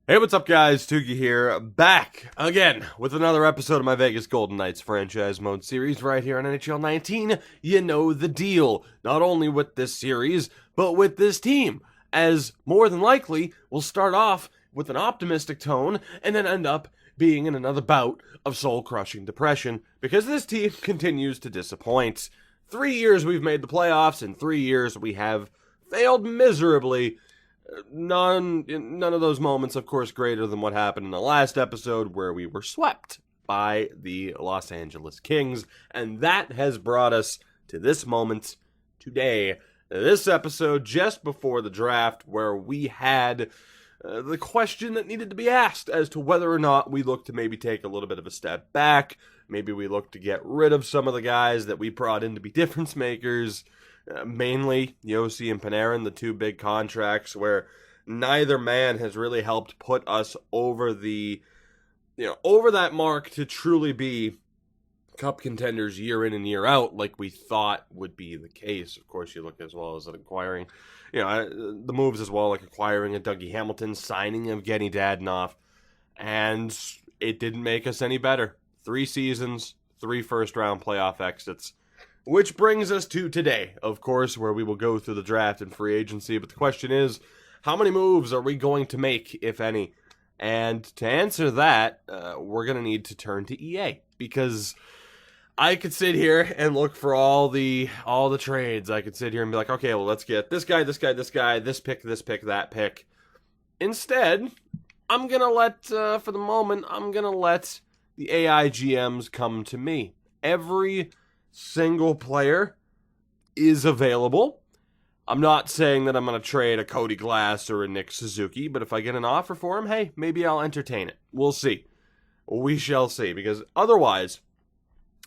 Hey, what's up, guys? Tuki here, back again with another episode of my Vegas Golden Knights franchise mode series right here on NHL 19. You know the deal. Not only with this series, but with this team, as more than likely we'll start off with an optimistic tone and then end up being in another bout of soul-crushing depression because this team continues to disappoint. 3 years we've made the playoffs, and 3 years we have failed miserably. None of those moments, of course, greater than what happened in the last episode where we were swept by the Los Angeles Kings, and that has brought us to this moment today. This episode just before the draft, where we had the question that needed to be asked as to whether or not we look to maybe take a little bit of a step back. Maybe we look to get rid of some of the guys that we brought in to be difference makers. Mainly Yossi and Panarin, the two big contracts where neither man has really helped put us over over that mark to truly be cup contenders year in and year out like we thought would be the case. Of course, you look as well as acquiring, the moves as well, like acquiring a Dougie Hamilton, signing of Evgeny Dadonov, and it didn't make us any better. 3 seasons, 3 first-round playoff exits. Which brings us to today, of course, where we will go through the draft and free agency. But the question is, how many moves are we going to make, if any? And to answer that, we're going to need to turn to EA. Because I could sit here and look for all the trades. I could sit here and be like, okay, well, let's get this guy, this guy, this guy, this pick, that pick. Instead, I'm going to let, for the moment, the AI GMs come to me. Every single player is available. I'm not saying that I'm going to trade a Cody Glass or a Nick Suzuki, but if I get an offer for him, hey, maybe I'll entertain it. We'll see. We shall see, because otherwise,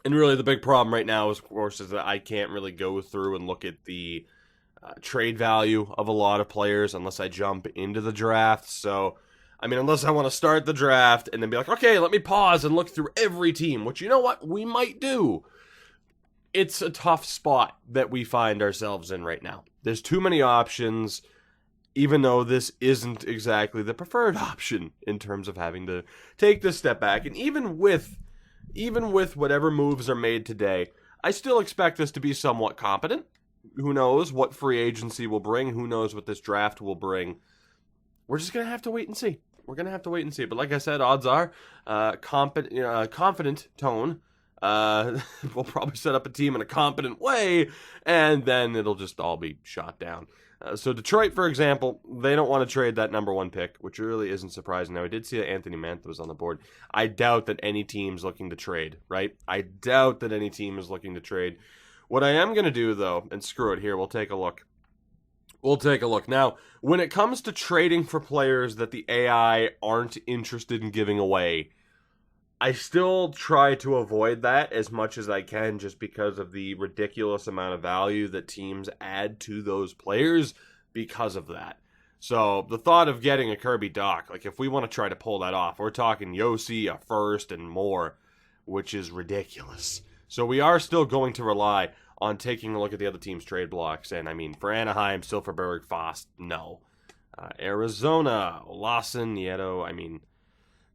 and really the big problem right now, is, of course, is that I can't really go through and look at the trade value of a lot of players unless I jump into the draft. So, I mean, unless I want to start the draft and then be like, okay, let me pause and look through every team, which, you know what, we might do. It's a tough spot that we find ourselves in right now. There's too many options, even though this isn't exactly the preferred option in terms of having to take this step back. And even with whatever moves are made today, I still expect us to be somewhat competent. Who knows what free agency will bring? Who knows what this draft will bring? We're just going to have to wait and see. But like I said, odds are confident tone. We'll probably set up a team in a competent way, and then it'll just all be shot down. So Detroit, for example, they don't want to trade that number 1 pick, which really isn't surprising. Now, I did see that Anthony Mantha was on the board. I doubt that any team's looking to trade, right? I doubt that any team is looking to trade. What I am going to do, though, and screw it here, we'll take a look. Now, when it comes to trading for players that the AI aren't interested in giving away, I still try to avoid that as much as I can, just because of the ridiculous amount of value that teams add to those players because of that. So the thought of getting a Kirby Dach, like if we want to try to pull that off, we're talking Yossi, a first, and more, which is ridiculous. So we are still going to rely on taking a look at the other team's trade blocks. And I mean, for Anaheim, Silverberg, Fost, no. Arizona, Lawson, Nieto, I mean,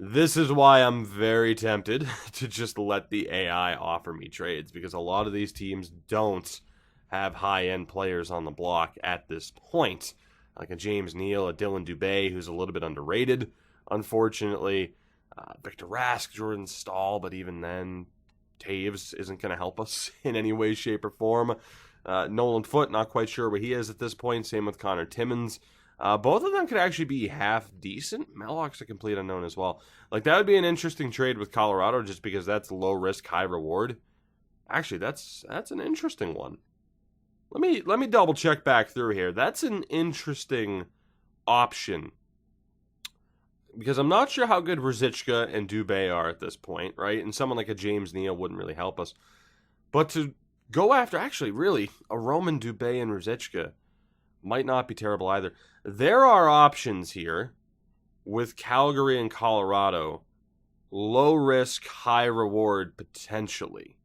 this is why I'm very tempted to just let the AI offer me trades, because a lot of these teams don't have high-end players on the block at this point. Like a James Neal, a Dylan Dubé, who's a little bit underrated, unfortunately. Victor Rask, Jordan Staal, but even then, Taves isn't going to help us in any way, shape, or form. Nolan Foote, not quite sure where he is at this point. Same with Connor Timmins. Both of them could actually be half decent. Mallock's a complete unknown as well. Like, that would be an interesting trade with Colorado, just because that's low risk, high reward. Actually, that's an interesting one. Let me double check back through here. That's an interesting option, because I'm not sure how good Ruzicka and Dubé are at this point, right? And someone like a James Neal wouldn't really help us. But to go after, actually, really, a Roman Dubé and Ruzicka might not be terrible either. There are options here with Calgary and Colorado. Low risk, high reward, potentially.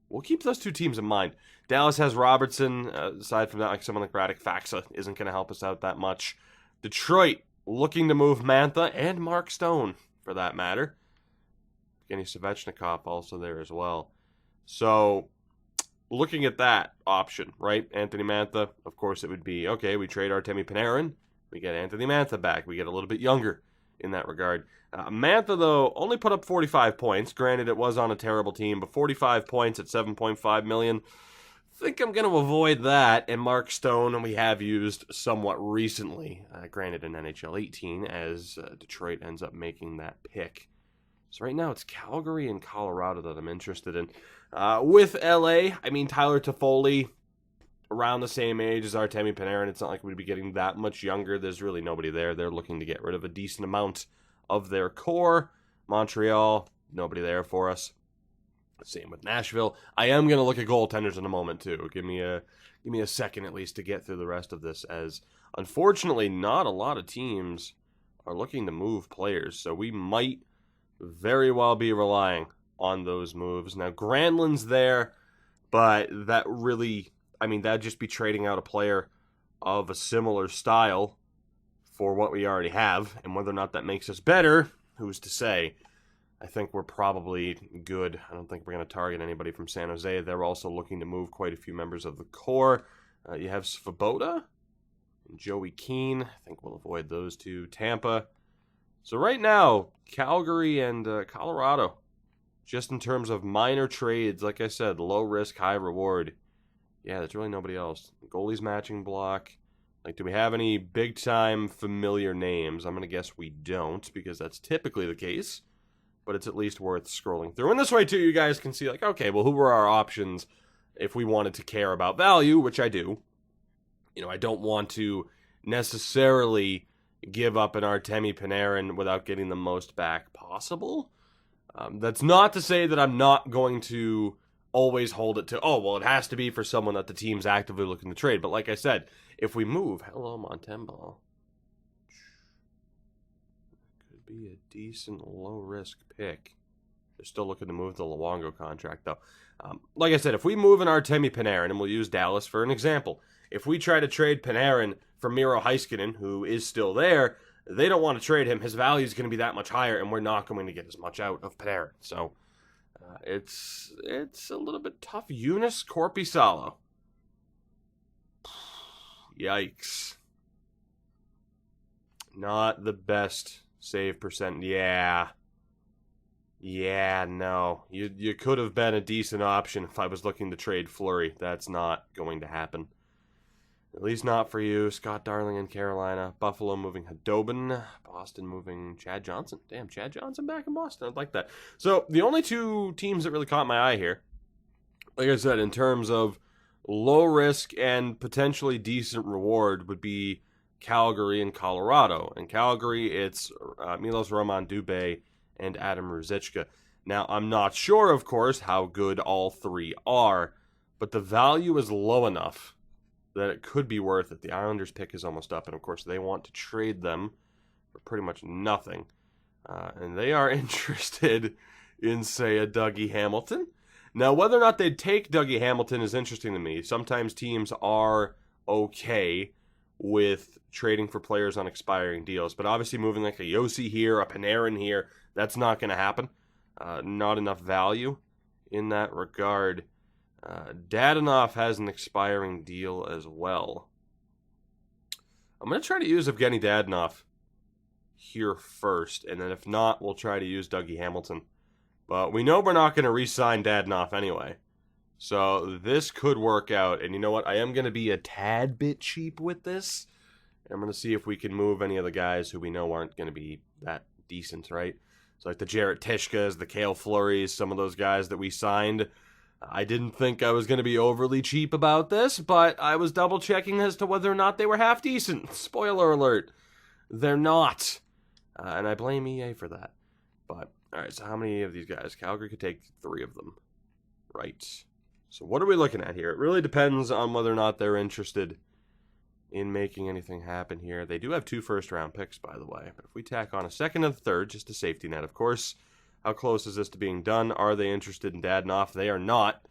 We'll keep those two teams in mind. Dallas has Robertson. Aside from that, like someone like Radek Faksa isn't going to help us out that much. Detroit, looking to move Mantha and Mark Stone, for that matter. Evgeny Svechnikov also there as well. So, looking at that option, right? Anthony Mantha, of course it would be, okay, we trade Artemi Panarin, we get Anthony Mantha back, we get a little bit younger in that regard. Mantha, though, only put up 45 points. Granted, it was on a terrible team, but 45 points at $7.5 million. I think I'm going to avoid that. And Mark Stone, we have used somewhat recently, granted in NHL 18, as Detroit ends up making that pick. So right now it's Calgary and Colorado that I'm interested in. With LA, I mean, Tyler Toffoli, around the same age as Artemi Panarin. It's not like we'd be getting that much younger. There's really nobody there. They're looking to get rid of a decent amount of their core. Montreal, nobody there for us. Same with Nashville. I am going to look at goaltenders in a moment too. Give me a second at least to get through the rest of this, as unfortunately not a lot of teams are looking to move players. So we might very well be relying on those moves. Now Granlund's there, but that really, I mean, that'd just be trading out a player of a similar style for what we already have, and whether or not that makes us better, who's to say? I think we're probably good. I don't think we're going to target anybody from San Jose. They're also looking to move quite a few members of the core. You have Svoboda and Joey Keane. I think we'll avoid those two. Tampa. So right now, Calgary and Colorado, just in terms of minor trades, like I said, low risk, high reward. Yeah, there's really nobody else. Goalies matching block. Like, do we have any big-time familiar names? I'm going to guess we don't, because that's typically the case. But it's at least worth scrolling through. And this way, too, you guys can see, like, okay, well, who were our options if we wanted to care about value, which I do. You know, I don't want to necessarily give up an Artemi Panarin without getting the most back possible. That's not to say that I'm not going to always hold it to, oh, well, it has to be for someone that the team's actively looking to trade. But like I said, if we move, hello, Montembeault. Be a decent low-risk pick. They're still looking to move the Luongo contract, though. Like I said, if we move an Artemi Panarin, and we'll use Dallas for an example, if we try to trade Panarin for Miro Heiskanen, who is still there, they don't want to trade him. His value is going to be that much higher, and we're not going to get as much out of Panarin. So it's a little bit tough. Eunice Korpisalo. Yikes. Not the best save percent. Yeah, no. You could have been a decent option if I was looking to trade Fleury. That's not going to happen. At least not for you. Scott Darling in Carolina. Buffalo moving Hadobin. Boston moving Chad Johnson. Damn, Chad Johnson back in Boston. I'd like that. So the only two teams that really caught my eye here, like I said, in terms of low risk and potentially decent reward, would be Calgary and Colorado. In Calgary, it's Milos Roman-Dubé and Adam Ruzicka. Now, I'm not sure, of course, how good all three are, but the value is low enough that it could be worth it. The Islanders' pick is almost up, and of course, they want to trade them for pretty much nothing. And they are interested in, say, a Dougie Hamilton. Now, whether or not they'd take Dougie Hamilton is interesting to me. Sometimes teams are okay with trading for players on expiring deals, but obviously moving like a Yossi here, a Panarin here, that's not going to happen. Not enough value in that regard. Dadonov has an expiring deal as well. I'm going to try to use Evgeny Dadonov here first, and then if not, we'll try to use Dougie Hamilton. But we know we're not going to re-sign Dadonov anyway. So this could work out. And you know what? I am going to be a tad bit cheap with this. I'm going to see if we can move any of the guys who we know aren't going to be that decent, right? So like the Jarrett Tishkas, the Cale Fleuries, some of those guys that we signed. I didn't think I was going to be overly cheap about this, but I was double checking as to whether or not they were half decent. Spoiler alert. They're not. And I blame EA for that. But, alright, so how many of these guys? Calgary could take 3 of them. Right. So what are we looking at here? It really depends on whether or not they're interested in making anything happen here. They do have 2 first-round picks, by the way. But if we tack on a second and a third, just a safety net, of course. How close is this to being done? Are they interested in Dadonov? They are not.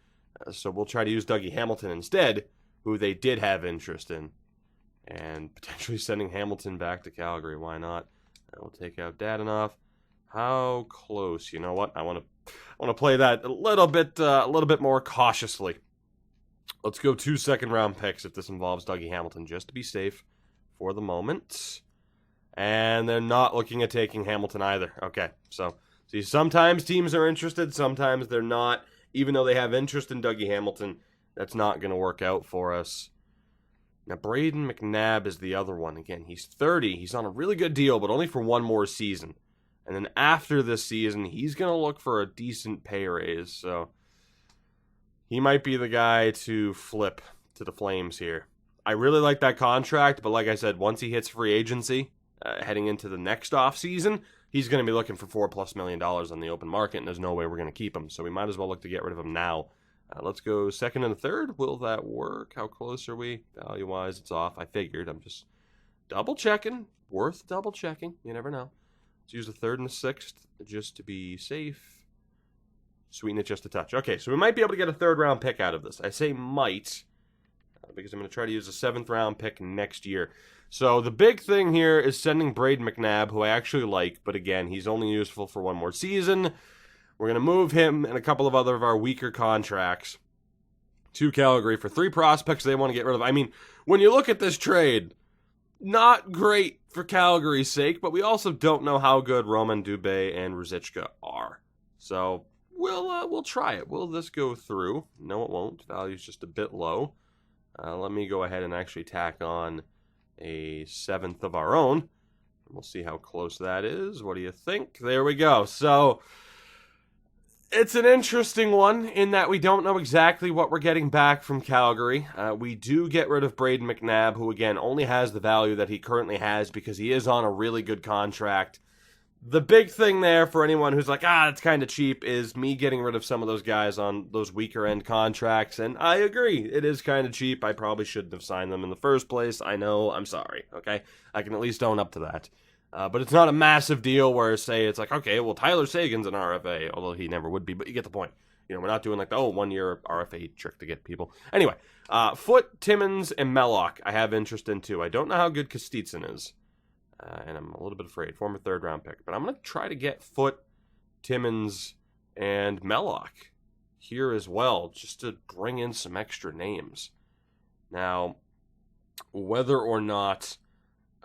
So we'll try to use Dougie Hamilton instead, who they did have interest in. And potentially sending Hamilton back to Calgary. Why not? We'll take out Dadonov. How close? You know what? I want to play that a little bit more cautiously. Let's go 2 second-round picks if this involves Dougie Hamilton, just to be safe for the moment. And they're not looking at taking Hamilton either. Okay, so see, sometimes teams are interested, sometimes they're not. Even though they have interest in Dougie Hamilton, that's not going to work out for us. Now, Braden McNabb is the other one. Again, he's 30. He's on a really good deal, but only for one more season. And then after this season, he's going to look for a decent pay raise. So he might be the guy to flip to the Flames here. I really like that contract, but like I said, once he hits free agency, heading into the next offseason, he's going to be looking for $4+ million on the open market, and there's no way we're going to keep him. So we might as well look to get rid of him now. Let's go second and a third. Will that work? How close are we? Value-wise, it's off. I figured. I'm just double-checking. Worth double-checking. You never know. Let's use a third and a sixth just to be safe. Sweeten it just a touch. Okay, so we might be able to get a third-round pick out of this. I say might because I'm going to try to use a seventh-round pick next year. So the big thing here is sending Braden McNabb, who I actually like, but again, he's only useful for one more season. We're going to move him and a couple of other of our weaker contracts to Calgary for 3 prospects they want to get rid of. I mean, when you look at this trade, not great for Calgary's sake, but we also don't know how good Roman Dubé and Ruzicka are. So we'll try it. Will this go through? No, it won't. Value's just a bit low. Let me go ahead and actually tack on a 7th of our own. We'll see how close that is. What do you think? There we go. So it's an interesting one in that we don't know exactly what we're getting back from Calgary. We do get rid of Braden McNabb, who, again, only has the value that he currently has because he is on a really good contract. The big thing there for anyone who's like, it's kind of cheap, is me getting rid of some of those guys on those weaker end contracts. And I agree, it is kind of cheap. I probably shouldn't have signed them in the first place. I know, I'm sorry, okay? I can at least own up to that. But it's not a massive deal where, say, it's like, okay, well, Tyler Sagan's an RFA, although he never would be, but you get the point. You know, we're not doing like the, 1 year RFA trick to get people. Anyway, Foote, Timmins, and Mellock I have interest in too. I don't know how good Kostitsyn is, and I'm a little bit afraid. Former third-round pick. But I'm going to try to get Foote, Timmins, and Mellock here as well, just to bring in some extra names. Now, whether or not,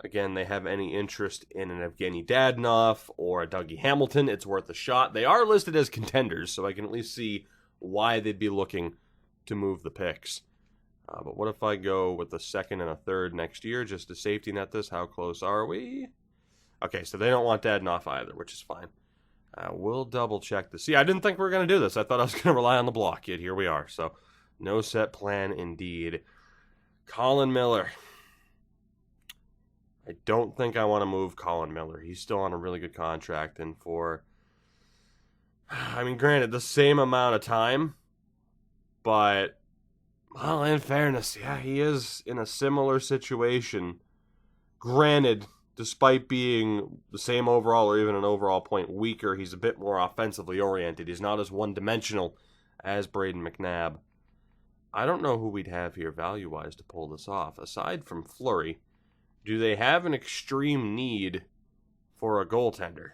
again, they have any interest in an Evgeny Dadonov or a Dougie Hamilton, it's worth a shot. They are listed as contenders, so I can at least see why they'd be looking to move the picks. But what if I go with a second and a third next year just to safety net this? How close are we? Okay, so they don't want Dadonov either, which is fine. We'll double check this. See, I didn't think we were going to do this. I thought I was going to rely on the block, yet here we are. So, no set plan indeed. Colin Miller. I don't think I want to move Colin Miller. He's still on a really good contract. And for, I mean, granted, the same amount of time. But, well, in fairness, yeah, he is in a similar situation. Granted, despite being the same overall or even an overall point weaker, he's a bit more offensively oriented. He's not as one-dimensional as Braden McNabb. I don't know who we'd have here value-wise to pull this off. Aside from Fleury, do they have an extreme need for a goaltender?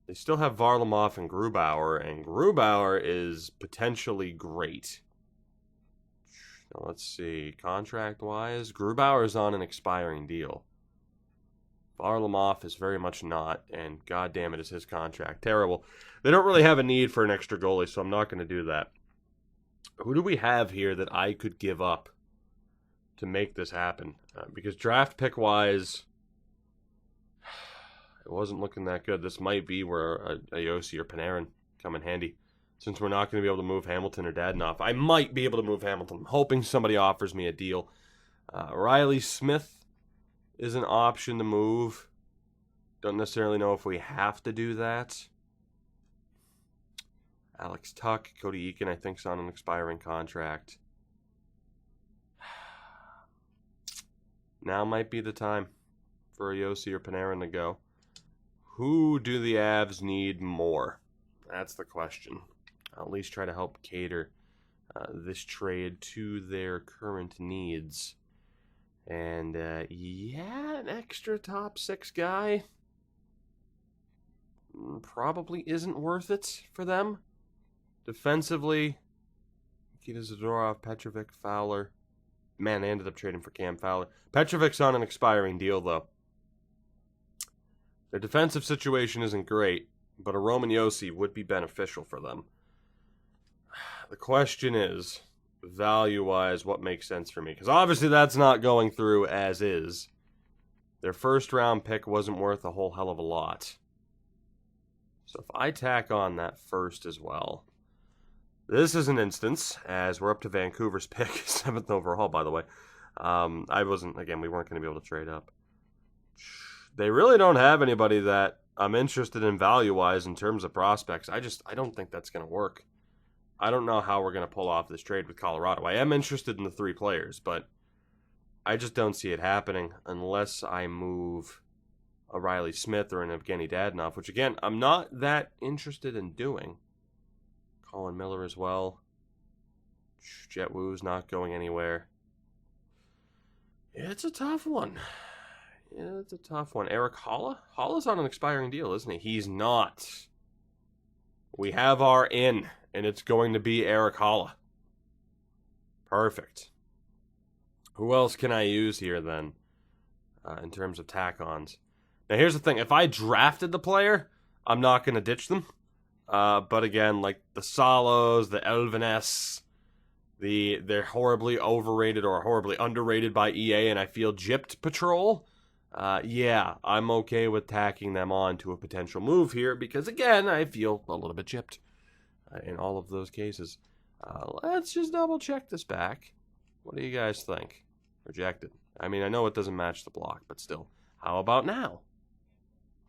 They still have Varlamov and Grubauer is potentially great. Now, let's see, contract-wise, Grubauer is on an expiring deal. Varlamov is very much not, and goddamn it is his contract terrible. They don't really have a need for an extra goalie, so I'm not going to do that. Who do we have here that I could give up to make this happen? Because draft pick-wise, it wasn't looking that good. This might be where a Yossi or Panarin come in handy. Since we're not going to be able to move Hamilton or Dadonov, I might be able to move Hamilton. I'm hoping somebody offers me a deal. Riley Smith is an option to move. Don't necessarily know if we have to do that. Alex Tuck, Cody Eakin, I think, is on an expiring contract. Now might be the time for a Yossi or Panarin to go. Who do the Avs need more? That's the question. I'll at least try to help cater this trade to their current needs. And, yeah, an extra top 6 guy probably isn't worth it for them. Defensively, Nikita Zadorov, Petrovic, Fowler. Man, they ended up trading for Cam Fowler. Petrovic's on an expiring deal, though. Their defensive situation isn't great, but a Roman Josi would be beneficial for them. The question is, value-wise, what makes sense for me? Because obviously that's not going through as is. Their first-round pick wasn't worth a whole hell of a lot. So if I tack on that first as well... This is an instance, as we're up to Vancouver's pick, 7th overall, by the way. We weren't going to be able to trade up. They really don't have anybody that I'm interested in value-wise in terms of prospects. I don't think that's going to work. I don't know how we're going to pull off this trade with Colorado. I am interested in the 3 players, but I just don't see it happening unless I move a Riley Smith or an Evgeny Dadonov, which, again, I'm not that interested in doing. Colin Miller as well. Jet Wu's not going anywhere. It's a tough one. Eric Holla? Holla's on an expiring deal, isn't he? He's not. We have our in, and it's going to be Eric Holla. Perfect. Who else can I use here, then, in terms of tack-ons? Now, here's the thing. If I drafted the player, I'm not going to ditch them. But again, like the Salos, the Elvenes, they're horribly overrated or horribly underrated by EA, and I feel gypped patrol. Yeah, I'm okay with tacking them on to a potential move here because, again, I feel a little bit gypped in all of those cases. Let's just double check this back. What do you guys think? Rejected. I mean, I know it doesn't match the block, but still. How about now?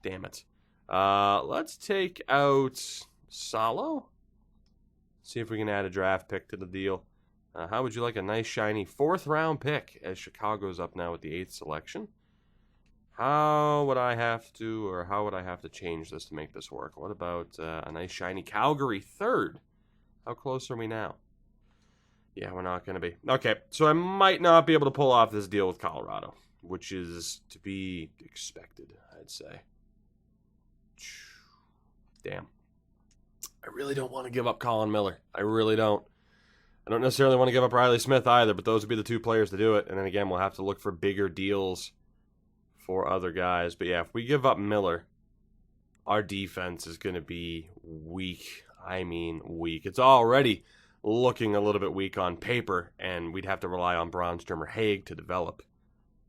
Damn it. Let's take out Salo. See if we can add a draft pick to the deal. How would you like a nice, shiny 4th round pick as Chicago's up now with the 8th selection? How would I have to change this to make this work? What about a nice, shiny Calgary 3rd? How close are we now? Yeah, we're not going to be. Okay, so I might not be able to pull off this deal with Colorado, which is to be expected, I'd say. Damn. I really don't want to give up Colin Miller. I really don't. I don't necessarily want to give up Riley Smith either, but those would be the 2 players to do it. And then again, we'll have to look for bigger deals for other guys. But yeah, if we give up Miller, our defense is going to be weak. I mean, weak. It's already looking a little bit weak on paper, and we'd have to rely on Braunstrom or Haig to develop.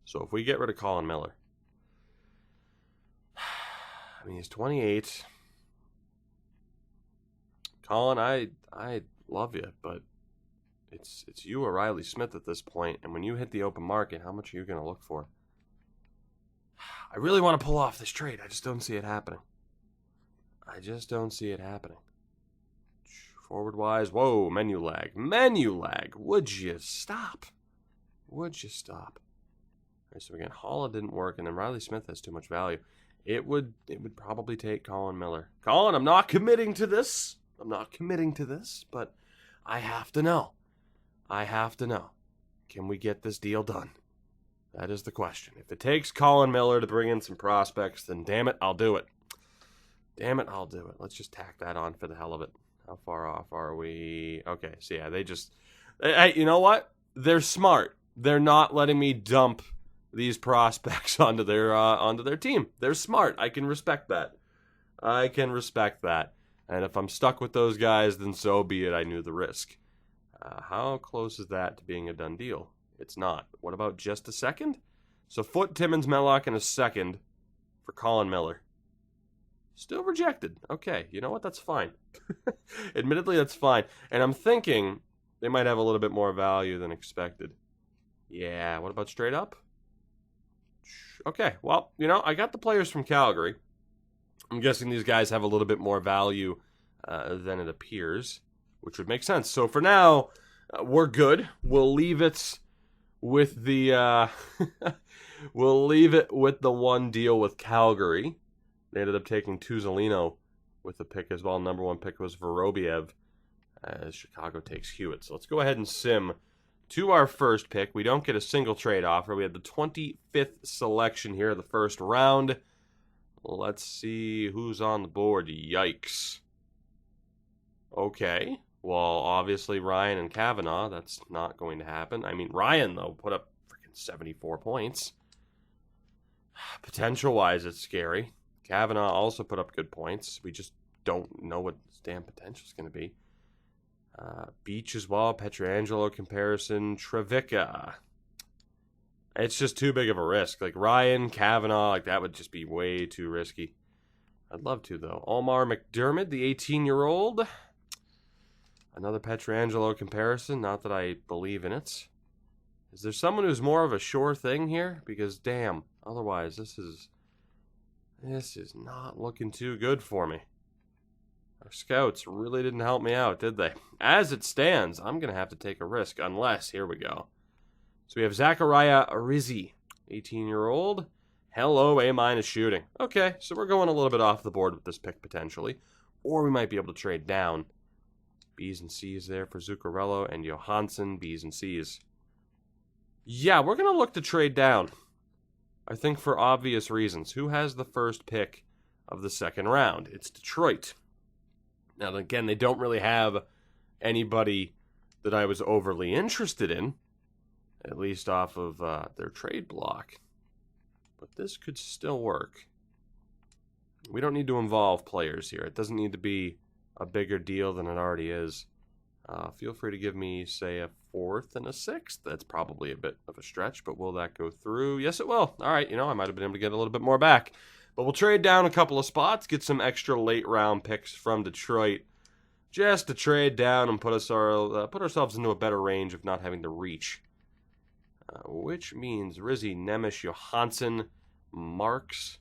So if we get rid of Colin Miller, I mean, he's 28. Colin, I love you, but it's you or Riley Smith at this point, and when you hit the open market, how much are you going to look for? I really want to pull off this trade. I just don't see it happening. Forward-wise, whoa, menu lag. Would you stop? All right, so again, Holla didn't work, and then Riley Smith has too much value. It would probably take Colin Miller. Colin, I'm not committing to this, but I have to know. Can we get this deal done? That is the question. If it takes Colin Miller to bring in some prospects, then damn it, I'll do it. Let's just tack that on for the hell of it. How far off are we? Okay, so yeah, hey, you know what? They're smart. They're not letting me dump these prospects onto their team. They're smart. I can respect that. And if I'm stuck with those guys, then so be it. I knew the risk. How close is that to being a done deal? It's not. What about just a second? So Foote, Timmins, Mellock, and a second for Colin Miller. Still rejected. Okay, you know what? That's fine. Admittedly, that's fine. And I'm thinking they might have a little bit more value than expected. Yeah, what about straight up? Okay, well, I got the players from Calgary. I'm guessing these guys have a little bit more value than it appears, which would make sense. So for now, we're good. We'll leave it with the one deal with Calgary. They ended up taking Tuzolino with the pick as well. Number 1 pick was Vorobiev as Chicago takes Hewitt. So let's go ahead and sim to our first pick. We don't get a single trade offer. We have the 25th selection here of the first round. Let's see who's on the board. Yikes. Okay. Well, obviously Ryan and Kavanaugh. That's not going to happen. I mean, Ryan, though, put up freaking 74 points. Potential-wise, it's scary. Kavanaugh also put up good points. We just don't know what his damn potential is going to be. Beach as well, Pietrangelo comparison, Trevica. It's just too big of a risk. Like Ryan, Kavanaugh, like that would just be way too risky. I'd love to, though. Omar McDermott, the 18-year-old. Another Pietrangelo comparison, not that I believe in it. Is there someone who's more of a sure thing here? Because, damn, otherwise this is not looking too good for me. Our scouts really didn't help me out, did they? As it stands, I'm going to have to take a risk unless, here we go. So we have Zachariah Rizzi, 18-year-old. Hello, A- shooting. Okay, so we're going a little bit off the board with this pick potentially. Or we might be able to trade down. B's and C's there for Zuccarello and Johansson, B's and C's. Yeah, we're going to look to trade down. I think for obvious reasons. Who has the first pick of the second round? It's Detroit. Now, again, they don't really have anybody that I was overly interested in, at least off of their trade block. But this could still work. We don't need to involve players here. It doesn't need to be a bigger deal than it already is. Feel free to give me, say, a 4th and a 6th. That's probably a bit of a stretch, but will that go through? Yes, it will. All right, I might have been able to get a little bit more back. But we'll trade down a couple of spots, get some extra late-round picks from Detroit, just to trade down and put ourselves into a better range of not having to reach. Which means Rizzi, Nemish, Johansson, Marks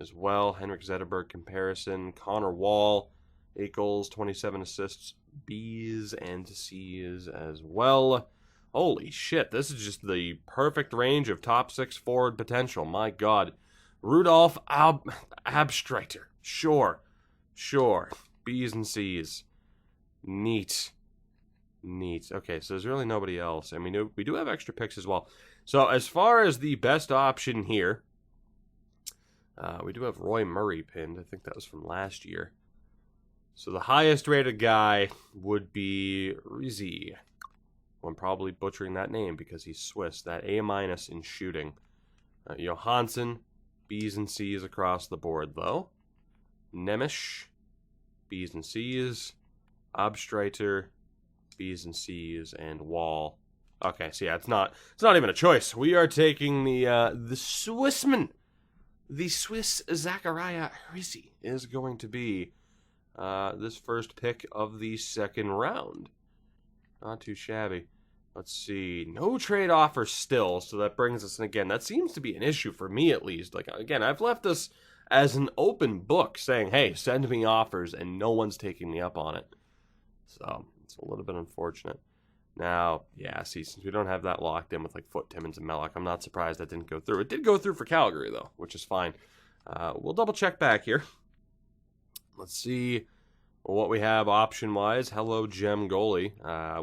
as well, Henrik Zetterberg comparison, Connor Wall, 8 goals, 27 assists, B's and C's as well. Holy shit, this is just the perfect range of top 6 forward potential. My God. Rudolph Abstreiter. Sure. B's and C's. Neat. Okay, so there's really nobody else. I mean, we do have extra picks as well. So as far as the best option here, we do have Roy Murray pinned. I think that was from last year. So the highest rated guy would be Rizzi. I'm probably butchering that name because he's Swiss. That A- in shooting. Johansson, B's and C's across the board, though. Nemish, B's and C's. Abstreiter, B's and C's, and Wall. Okay, so yeah, it's not even a choice. We are taking the Swissman. The Swiss Zachariah Rizzi is going to be this first pick of the second round. Not too shabby. Let's see. No trade offers still, so that brings us, and again, that seems to be an issue for me at least. Like, again, I've left this as an open book saying, hey, send me offers, and no one's taking me up on it. So, it's a little bit unfortunate. Now, yeah, see, since we don't have that locked in with, like, Foote, Timmins, and Mellock, I'm not surprised that didn't go through. It did go through for Calgary, though, which is fine. We'll double-check back here. Let's see what we have option-wise. Hello, Gem goalie.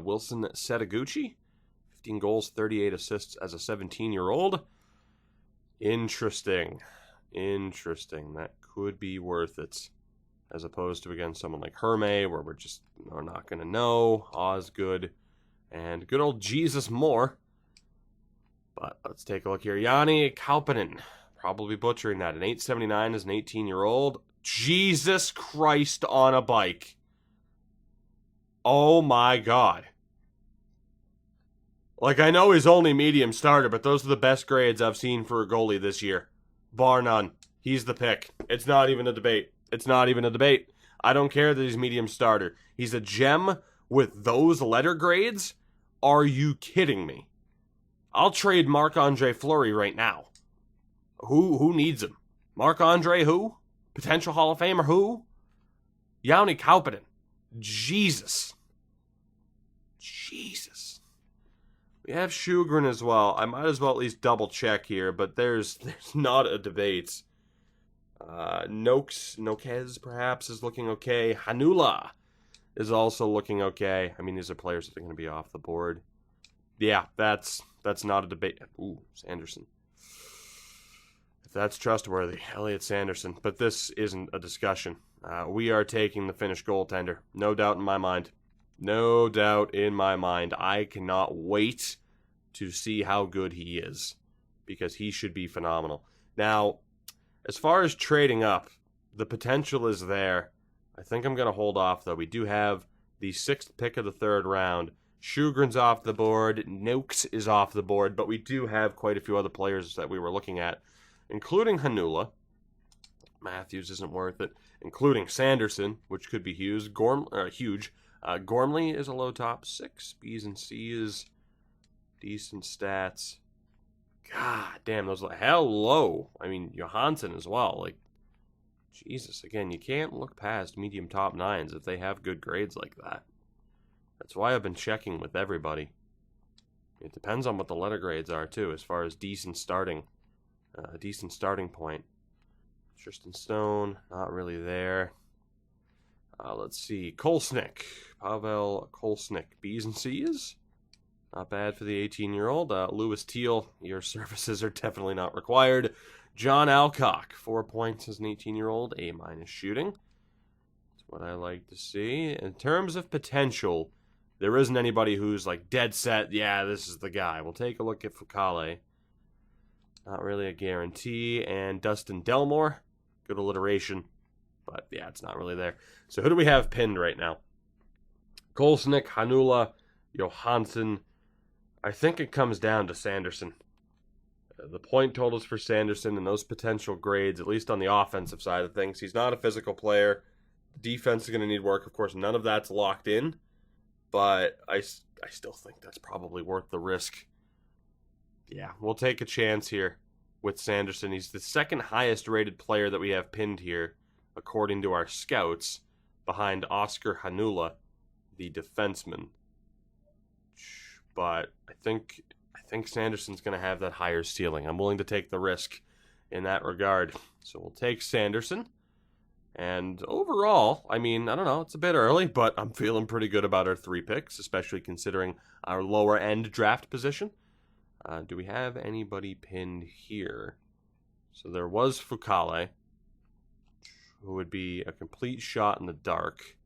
Wilson Setaguchi, 15 goals, 38 assists as a 17-year-old. Interesting. That could be worth it. As opposed to, again, someone like Hermé, where we're not going to know. Osgood. And good old Jesus Moore. But let's take a look here. Yanni Kauppanen. Probably butchering that. An 879 as an 18-year-old. Jesus Christ on a bike. Oh my God. Like, I know he's only medium starter, but those are the best grades I've seen for a goalie this year. Bar none. He's the pick. It's not even a debate. I don't care that he's medium starter. He's a gem with those letter grades. Are you kidding me? I'll trade Marc-Andre Fleury right now. Who needs him? Marc-Andre who? Potential Hall of Famer who? Yanni Kauppanen. Jesus. We have Sjugren as well. I might as well at least double check here, but there's not a debate. Nokes perhaps is looking okay. Hanula is also looking okay. I mean, these are players that are going to be off the board. Yeah, that's not a debate. Ooh, Sanderson. If that's trustworthy, Elliot Sanderson. But this isn't a discussion. We are taking the Finnish goaltender. No doubt in my mind. No doubt in my mind. I cannot wait to see how good he is, because he should be phenomenal. Now, as far as trading up, the potential is there. I think I'm going to hold off, though. We do have the 6th pick of the 3rd round. Sjogren's off the board. Noakes is off the board. But we do have quite a few other players that we were looking at, including Hanula. Matthews isn't worth it. Including Sanderson, which could be huge. Huge. Gormley is a low top 6. B's and C's, decent stats. God damn, those hell low. I mean, Johansson as well. Like, Jesus, again, you can't look past medium top 9s if they have good grades like that. That's why I've been checking with everybody. It depends on what the letter grades are, too, as far as decent starting point. Tristan Stone, not really there. Let's see. Kolsnik. Pavel Kolsnik. B's and C's. Not bad for the 18-year-old. Lewis Teal, your services are definitely not required. John Alcock, 4 points as an 18-year-old. A- shooting. That's what I like to see. In terms of potential, there isn't anybody who's like dead set, yeah, this is the guy. We'll take a look at Foucault. Not really a guarantee. And Dustin Delmore. Good alliteration. But yeah, it's not really there. So who do we have pinned right now? Kolsnik, Hanula, Johansson. I think it comes down to Sanderson. The point totals for Sanderson and those potential grades, at least on the offensive side of things. He's not a physical player. Defense is going to need work. Of course, none of that's locked in. But I still think that's probably worth the risk. Yeah, we'll take a chance here with Sanderson. He's the 2nd highest rated player that we have pinned here, according to our scouts, behind Oscar Hanula, the defenseman. But I think Sanderson's going to have that higher ceiling. I'm willing to take the risk in that regard. So we'll take Sanderson. And overall, I mean, I don't know, it's a bit early, but I'm feeling pretty good about our 3 picks, especially considering our lower end draft position. Do we have anybody pinned here? So there was Foucault, who would be a complete shot in the dark.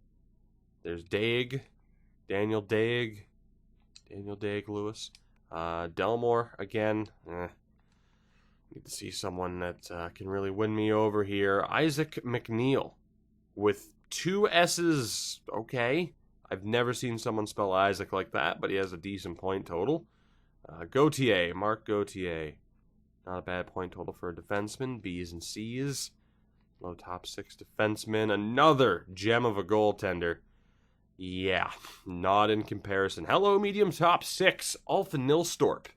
There's Daniel Daig Lewis. Delmore, again, need to see someone that can really win me over here. Isaac McNeil with 2 S's, okay. I've never seen someone spell Isaac like that, but he has a decent point total. Gauthier, Mark Gauthier. Not a bad point total for a defenseman. B's and C's. Low top 6 defenseman. Another gem of a goaltender. Yeah, not in comparison. Hello, medium top 6. Alpha Nilstorp.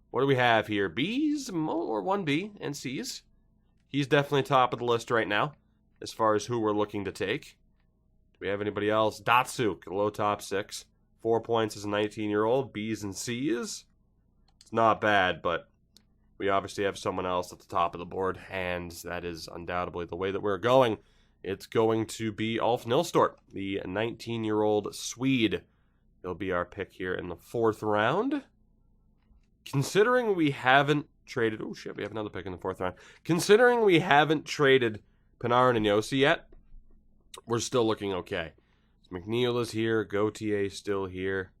What do we have here? B's or 1B and C's. He's definitely top of the list right now as far as who we're looking to take. Do we have anybody else? Datsuk, low top 6. 4 points as a 19-year-old. B's and C's. It's not bad, but we obviously have someone else at the top of the board, and that is undoubtedly the way that we're going. It's going to be Ulf Nilstorp, the 19-year-old Swede. He'll be our pick here in the 4th round. Considering we haven't traded... Oh, shit, we have another pick in the 4th round. Considering we haven't traded Panarin and Yossi yet, we're still looking okay. McNeil is here. Gauthier still here.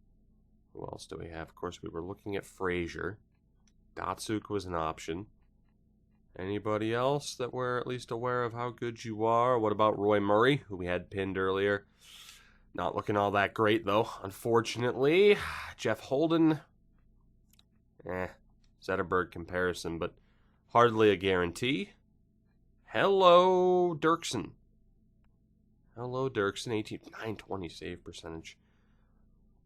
Who else do we have? Of course, we were looking at Frazier. Datsuk was an option. Anybody else that we're at least aware of how good you are? What about Roy Murray, who we had pinned earlier? Not looking all that great, though, unfortunately. Jeff Holden. Zetterberg comparison, but hardly a guarantee. Hello, Dirksen. Hello, Dirksen. 920 save percentage.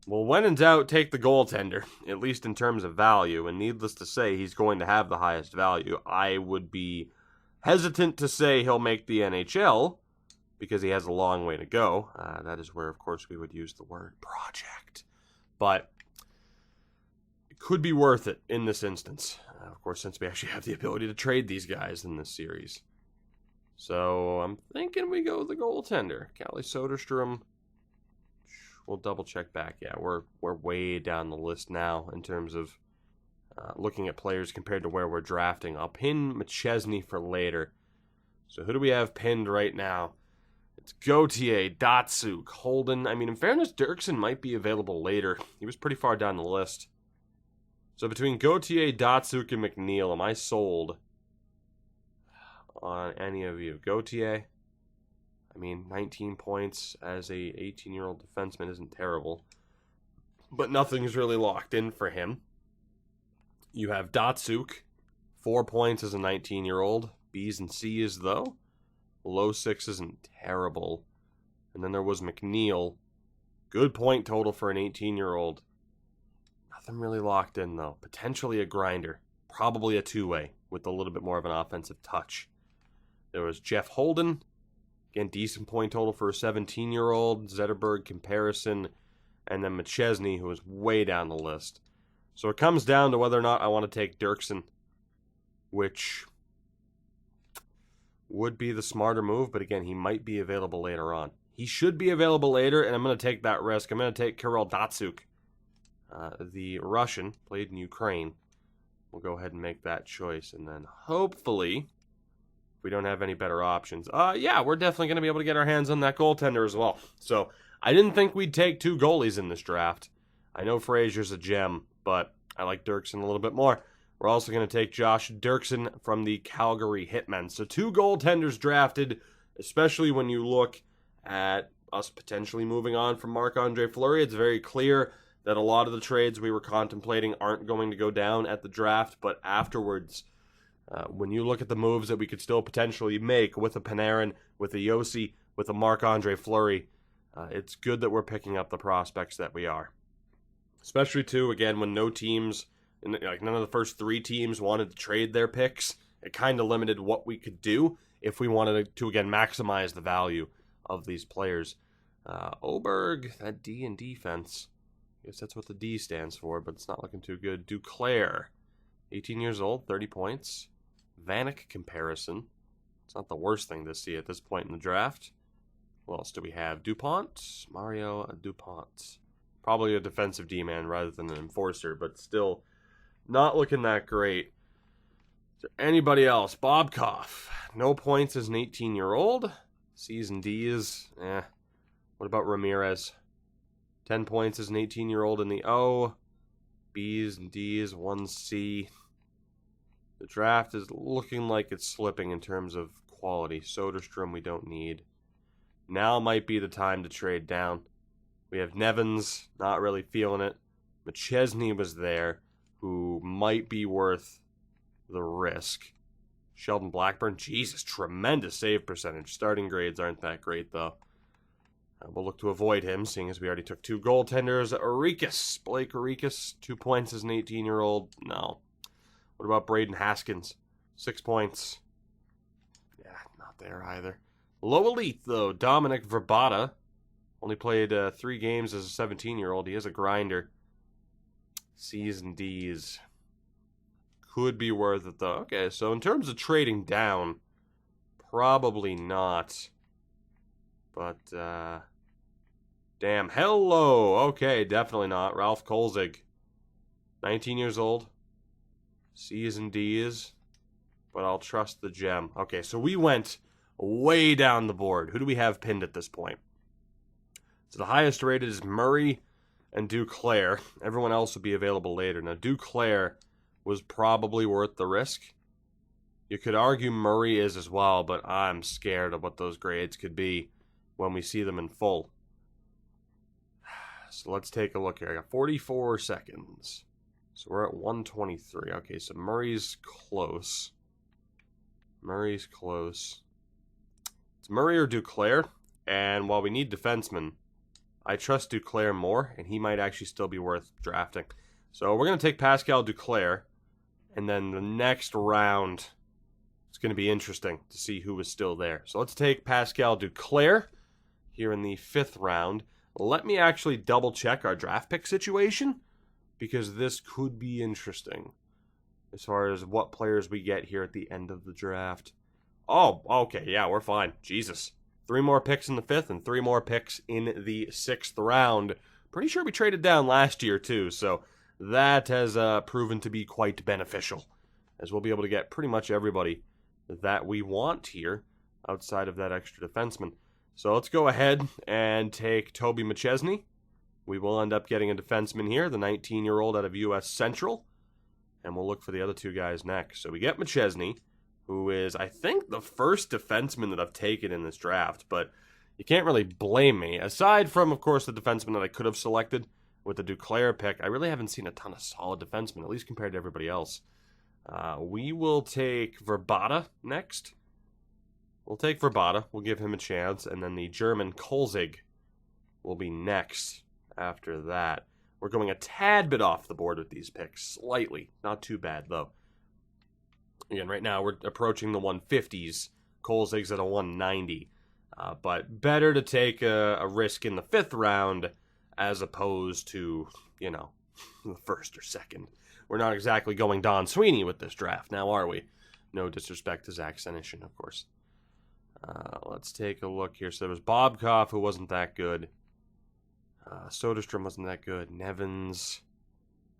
Well, when in doubt, take the goaltender, at least in terms of value. And needless to say, he's going to have the highest value. I would be hesitant to say he'll make the NHL because he has a long way to go. That is where, of course, we would use the word project. But it could be worth it in this instance. Of course, since we actually have the ability to trade these guys in this series. So I'm thinking we go with the goaltender. Kalle Soderstrom. We'll double check back. Yeah, we're way down the list now in terms of looking at players compared to where we're drafting. I'll pin McChesney for later. So who do we have pinned right now? It's Gauthier, Datsuk, Holden. I mean, in fairness, Dirksen might be available later. He was pretty far down the list. So between Gauthier, Datsuk, and McNeil, am I sold on any of you? Gauthier, I mean, 19 points as a 18-year-old defenseman isn't terrible. But nothing's really locked in for him. You have Datsuk, 4 points as a 19-year-old. B's and C's, though. Low 6 isn't terrible. And then there was McNeil. Good point total for an 18-year-old. Nothing really locked in, though. Potentially a grinder. Probably a two-way with a little bit more of an offensive touch. There was Jeff Holden. Again, decent point total for a 17-year-old. Zetterberg comparison. And then McChesney, who is way down the list. So it comes down to whether or not I want to take Dirksen, which would be the smarter move, but again, he might be available later on. He should be available later, and I'm going to take that risk. I'm going to take Kirill Datsuk, the Russian, played in Ukraine. We'll go ahead and make that choice, and then hopefully, if we don't have any better options, yeah, we're definitely going to be able to get our hands on that goaltender as well. So I didn't think we'd take two goalies in this draft. I know Frazier's a gem, but I like Dirksen a little bit more. We're also going to take Josh Dirksen from the Calgary Hitmen. So two goaltenders drafted, especially when you look at us potentially moving on from Marc-Andre Fleury. It's very clear that a lot of the trades we were contemplating aren't going to go down at the draft, but afterwards, when you look at the moves that we could still potentially make with a Panarin, with a Yossi, with a Marc-Andre Fleury, it's good that we're picking up the prospects that we are. Especially, too, again, when no teams, like none of the first three teams wanted to trade their picks, it kind of limited what we could do if we wanted to, again, maximize the value of these players. Oberg, that D in defense, I guess that's what the D stands for, but it's not looking too good. Duclair, 18 years old, 30 points. Vanek comparison. It's not the worst thing to see at this point in the draft. What else do we have? Dupont, Mario Dupont. Probably a defensive D-man rather than an enforcer, but still not looking that great. Is there anybody else? Bobkov. No points as an 18-year-old. C's and D's. What about Ramirez? 10 points as an 18-year-old in the O. B's and D's, 1 C. The draft is looking like it's slipping in terms of quality. Soderstrom we don't need. Now might be the time to trade down. We have Nevins, not really feeling it. McChesney was there, who might be worth the risk. Sheldon Blackburn, Jesus, tremendous save percentage. Starting grades aren't that great, though. We'll look to avoid him, seeing as we already took two goaltenders. Blake Arikas, 2 points as an 18-year-old. No. What about Braden Haskins? 6 points. Yeah, not there either. Low elite, though. Dominic Verbata. Only played 3 games as a 17-year-old. He is a grinder. C's and D's. Could be worth it, though. Okay, so in terms of trading down, probably not. But, damn. Hello. Okay, definitely not. Ralph Kolzig. 19 years old. C's and D's. But I'll trust the gem. Okay, so we went way down the board. Who do we have pinned at this point? So the highest rated is Murray and Duclair. Everyone else will be available later. Now, Duclair was probably worth the risk. You could argue Murray is as well, but I'm scared of what those grades could be when we see them in full. So let's take a look here. I got 44 seconds. So we're at 123. Okay, so Murray's close. It's Murray or Duclair. And while we need defensemen, I trust Duclair more, and he might actually still be worth drafting. So we're going to take Pascal Duclair, and then the next round, it's going to be interesting to see who is still there. So let's take Pascal Duclair here in the 5th round. Let me actually double-check our draft pick situation, because this could be interesting as far as what players we get here at the end of the draft. Oh, okay, yeah, we're fine. Jesus. 3 more picks in the 5th and 3 more picks in the 6th round. Pretty sure we traded down last year too, so that has proven to be quite beneficial, as we'll be able to get pretty much everybody that we want here outside of that extra defenseman. So let's go ahead and take Toby McChesney. We will end up getting a defenseman here, the 19-year-old out of U.S. Central. And we'll look for the other 2 guys next. So we get McChesney, who is, I think, the first defenseman that I've taken in this draft. But you can't really blame me. Aside from, of course, the defenseman that I could have selected with the Duclair pick, I really haven't seen a ton of solid defensemen, at least compared to everybody else. We will take Verbata next. We'll take Verbata. We'll give him a chance. And then the German Kolzig will be next after that. We're going a tad bit off the board with these picks. Slightly. Not too bad, though. Again, right now we're approaching the 150s. Kolzig's at a 190. But better to take a risk in the 5th round as opposed to, the 1st or 2nd. We're not exactly going Don Sweeney with this draft, now are we? No disrespect to Zach Senyshyn, of course. Let's take a look here. So there was Bobkov, who wasn't that good. Soderstrom wasn't that good. Nevins.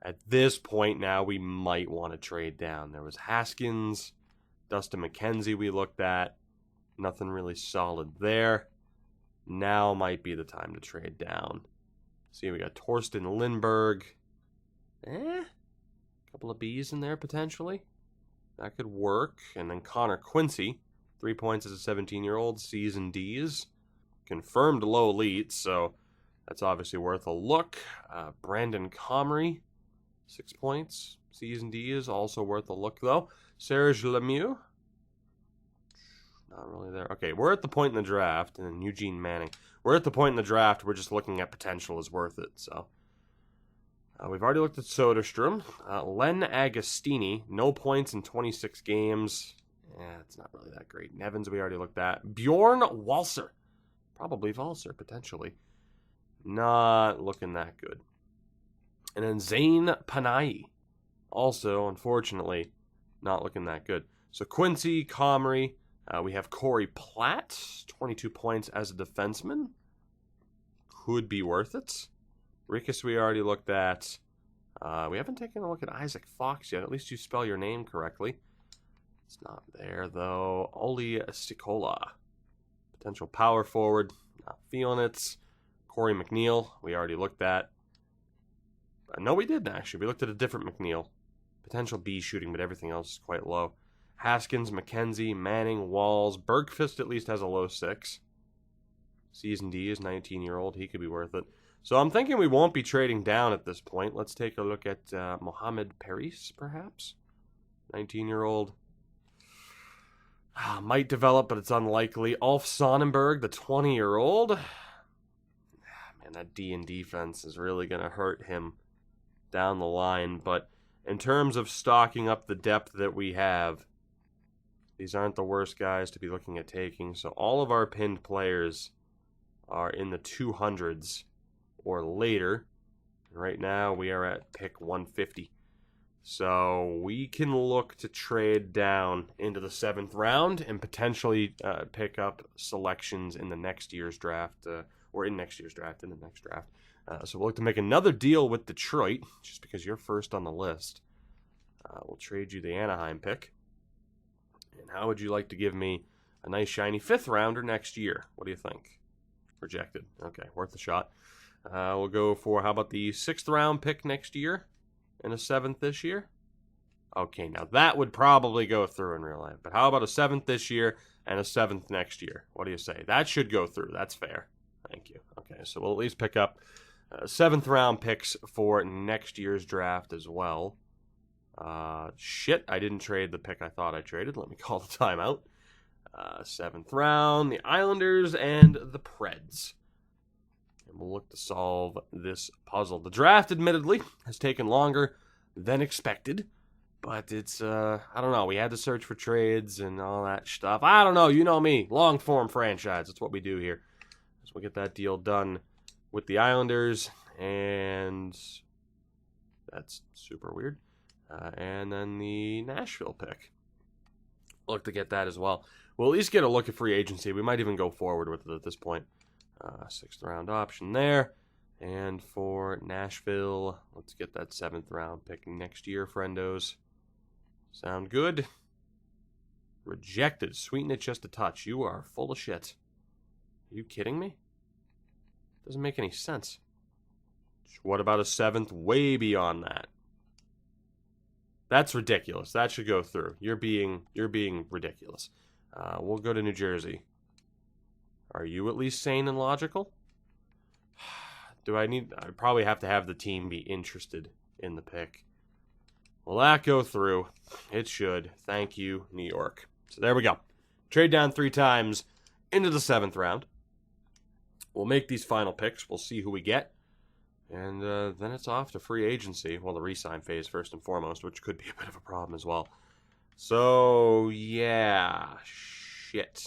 At this point now, we might want to trade down. There was Haskins. Dustin McKenzie we looked at. Nothing really solid there. Now might be the time to trade down. See, we got Torsten Lindberg. Couple of B's in there, potentially. That could work. And then Connor Quincy. 3 points as a 17-year-old, C's and D's. Confirmed low elites, so that's obviously worth a look. Brandon Comrie, 6 points, C's and D's, also worth a look, though. Serge Lemieux, not really there. Okay, we're at the point in the draft, and then Eugene Manning. We're at the point in the draft, we're just looking at potential is worth it, so. We've already looked at Soderstrom. Len Agostini, no points in 26 games. Yeah, it's not really that great. Nevins, we already looked at. Bjorn Walser. Probably Walser, potentially. Not looking that good. And then Zane Panayi. Also, unfortunately, not looking that good. So Quincy, Comrie. We have Corey Platt. 22 points as a defenseman. Could be worth it. Rickes, we already looked at. We haven't taken a look at Isaac Fox yet. At least you spell your name correctly. It's not there, though. Oli Sikola. Potential power forward. Not feeling it. Corey McNeil. We already looked at. No, we didn't, actually. We looked at a different McNeil. Potential B shooting, but everything else is quite low. Haskins, McKenzie, Manning, Walls. Bergfist at least has a low 6. C's and D is 19-year-old. He could be worth it. So I'm thinking we won't be trading down at this point. Let's take a look at Mohamed Paris, perhaps. 19-year-old. Might develop, but it's unlikely. Ulf Sonnenberg, the 20-year-old. Man, that D in defense is really going to hurt him down the line. But in terms of stocking up the depth that we have, these aren't the worst guys to be looking at taking. So all of our pinned players are in the 200s or later. Right now, we are at pick 150. So we can look to trade down into the 7th round and potentially pick up selections in the next year's draft, or in next year's draft, in the next draft. So we'll look to make another deal with Detroit, just because you're first on the list. We'll trade you the Anaheim pick. And how would you like to give me a nice shiny 5th rounder next year? What do you think? Projected. Okay, worth a shot. We'll go for, how about the 6th round pick next year? And a 7th this year? Okay, now that would probably go through in real life. But how about a 7th this year and a 7th next year? What do you say? That should go through. That's fair. Thank you. Okay, so we'll at least pick up 7th round picks for next year's draft as well. Shit, I didn't trade the pick I thought I traded. Let me call the timeout. 7th round, the Islanders and the Preds. And we'll look to solve this puzzle. The draft, admittedly, has taken longer than expected. But it's, I don't know, we had to search for trades and all that stuff. I don't know, you know me. Long-form franchise, that's what we do here. So we'll get that deal done with the Islanders. And that's super weird. And then the Nashville pick. Look to get that as well. we'll at least get a look at free agency. We might even go forward with it at this point. 6th round option there. And for Nashville, let's get that 7th round pick next year, friendos. Sound good? Rejected. Sweeten it just a touch. You are full of shit. Are you kidding me? Doesn't make any sense. What about a 7th way beyond that? That's ridiculous. That should go through. You're being ridiculous. We'll go to New Jersey. Are you at least sane and logical? I probably have to have the team be interested in the pick. Will that go through? It should. Thank you, New York. So there we go. Trade down 3 times into the 7th round. We'll make these final picks. We'll see who we get. And then it's off to free agency. Well, the re-sign phase first and foremost, which could be a bit of a problem as well. So, yeah. Shit.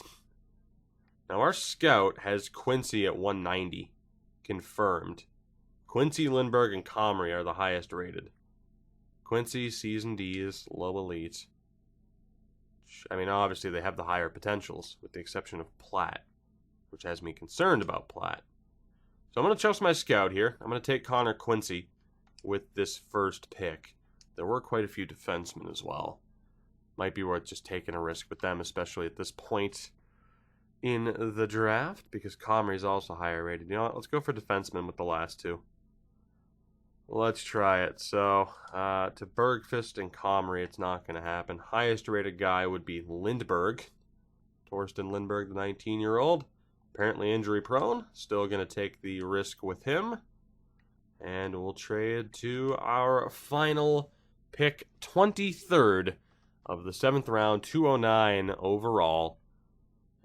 Now, our scout has Quincy at 190. Confirmed. Quincy, Lindbergh, and Comrie are the highest rated. Quincy, C's and D's, low elite. I mean, obviously they have the higher potentials, with the exception of Platt, which has me concerned about Platt. So I'm going to trust my scout here. I'm going to take Connor Quincy with this first pick. There were quite a few defensemen as well. Might be worth just taking a risk with them, especially at this point in the draft, because Comrie is also higher rated. You know what? Let's go for defensemen with the last 2. Let's try it. So, to Bergfist and Comrie, it's not going to happen. Highest rated guy would be Lindbergh. Torsten Lindbergh, the 19-year-old. Apparently injury prone. Still going to take the risk with him. And we'll trade to our final pick, 23rd of the 7th round, 209 overall.